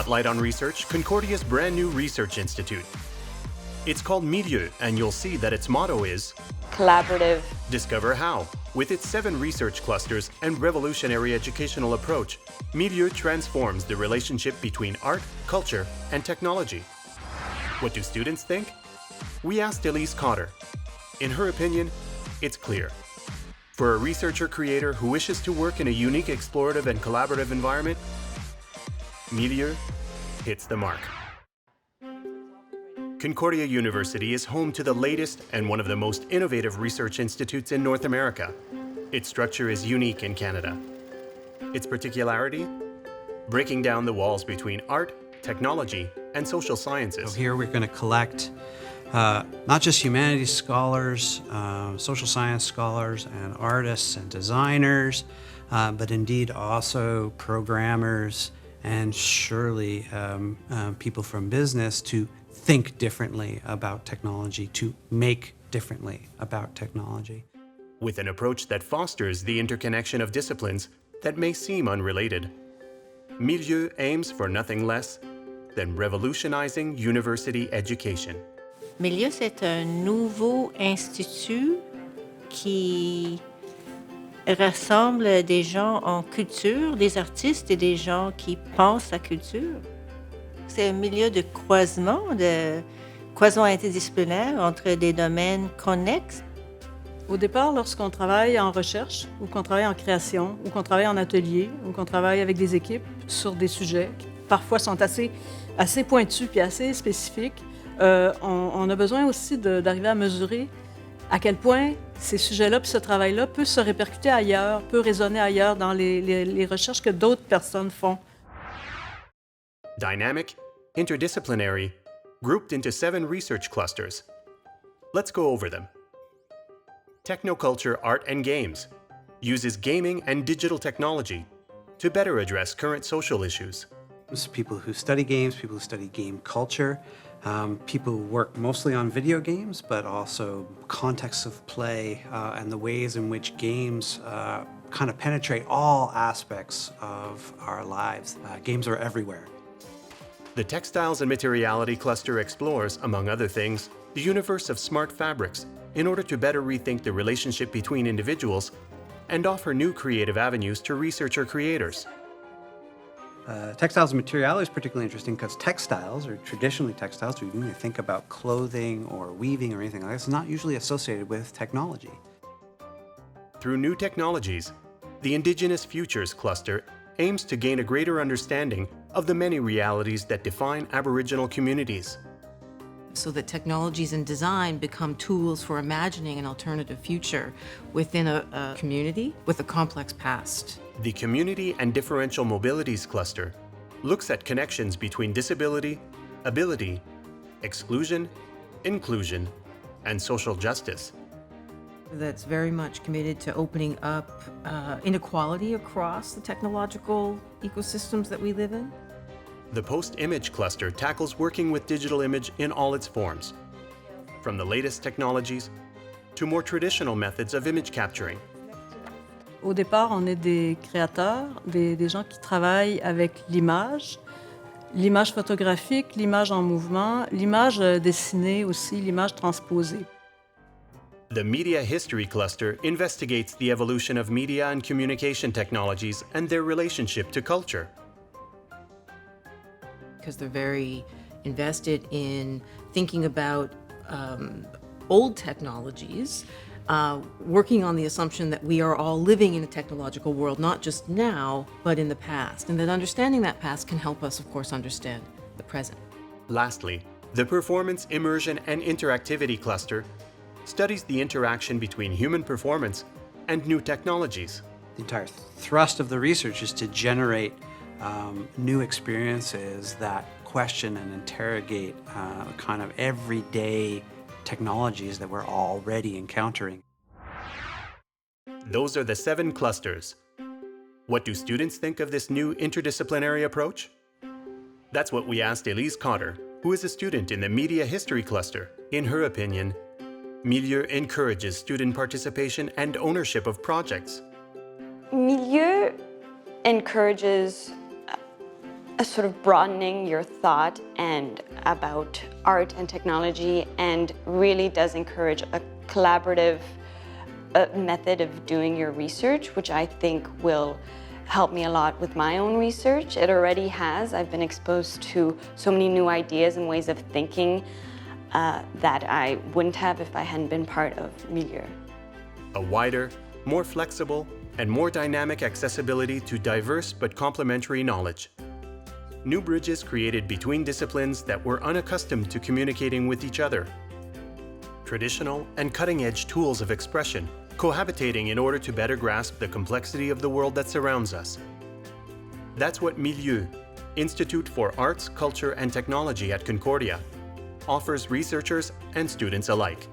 spotlight on research, Concordia's brand new research institute. It's called Milieux, and you'll see that its motto is collaborative. Discover how. With its 7 research clusters and revolutionary educational approach, Milieux transforms the relationship between art, culture, and technology. What do students think? We asked Elise Cotter. In her opinion, it's clear. For a researcher-creator who wishes to work in a unique, explorative, and collaborative environment, Milieux hits the mark. Concordia University is home to the latest and one of the most innovative research institutes in North America. Its structure is unique in Canada. Its particularity? Breaking down the walls between art, technology, and social sciences. So here we're going to collect not just humanities scholars, social science scholars, and artists and designers, but indeed also programmers and surely people from business to think differently about technology, to make differently about technology. With an approach that fosters the interconnection of disciplines that may seem unrelated, Milieux aims for nothing less than revolutionizing university education. Milieux, c'est un nouveau institut qui rassemble des gens en culture, des artistes et des gens qui pensent la culture. C'est un milieu de croisement interdisciplinaire entre des domaines connexes. Au départ, lorsqu'on travaille en recherche, ou qu'on travaille en création, ou qu'on travaille en atelier, ou qu'on travaille avec des équipes sur des sujets qui parfois sont assez pointus puis assez spécifiques, on a besoin aussi d'arriver à mesurer à quel point ces sujets-là puis ce travail-là peut se répercuter ailleurs, peut résonner ailleurs dans les recherches que d'autres personnes font. Dynamic, interdisciplinary, grouped into 7 research clusters. Let's go over them. Technoculture, Art and Games uses gaming and digital technology to better address current social issues. People who study games, people who study game culture, people who work mostly on video games, but also contexts of play and the ways in which games kind of penetrate all aspects of our lives. Games are everywhere. The Textiles and Materiality cluster explores, among other things, the universe of smart fabrics in order to better rethink the relationship between individuals and offer new creative avenues to researcher creators. Textiles and materiality is particularly interesting because textiles, or traditionally textiles, when you think about clothing or weaving or anything like that, it's not usually associated with technology. Through new technologies, the Indigenous Futures cluster aims to gain a greater understanding of the many realities that define Aboriginal communities. So that technologies and design become tools for imagining an alternative future within a community with a complex past. The Community and Differential Mobilities cluster looks at connections between disability, ability, exclusion, inclusion, and social justice. That's very much committed to opening up inequality across the technological ecosystems that we live in. The Post-Image cluster tackles working with digital image in all its forms, from the latest technologies to more traditional methods of image capturing. Au départ, on est des créateurs, des gens qui travaillent avec l'image photographique, l'image en mouvement, l'image dessinée aussi, l'image transposée. The Media History cluster investigates the evolution of media and communication technologies and their relationship to culture. Because they're very invested in thinking about old technologies, working on the assumption that we are all living in a technological world, not just now, but in the past. And that understanding that past can help us, of course, understand the present. Lastly, the Performance, Immersion, and Interactivity cluster studies the interaction between human performance and new technologies. The entire thrust of the research is to generate new experiences that question and interrogate kind of everyday technologies that we're already encountering. Those are the 7 clusters. What do students think of this new interdisciplinary approach? That's what we asked Elise Cotter, who is a student in the Media History cluster. In her opinion, Milieux encourages student participation and ownership of projects. Milieu encourages sort of broadening your thought and about art and technology, and really does encourage a collaborative method of doing your research, which I think will help me a lot with my own research. It already has. I've been exposed to so many new ideas and ways of thinking that I wouldn't have if I hadn't been part of Milieux. A wider, more flexible, and more dynamic accessibility to diverse but complementary knowledge. New bridges created between disciplines that were unaccustomed to communicating with each other. Traditional and cutting-edge tools of expression cohabitating in order to better grasp the complexity of the world that surrounds us. That's what Milieux, Institute for Arts, Culture and Technology at Concordia, offers researchers and students alike.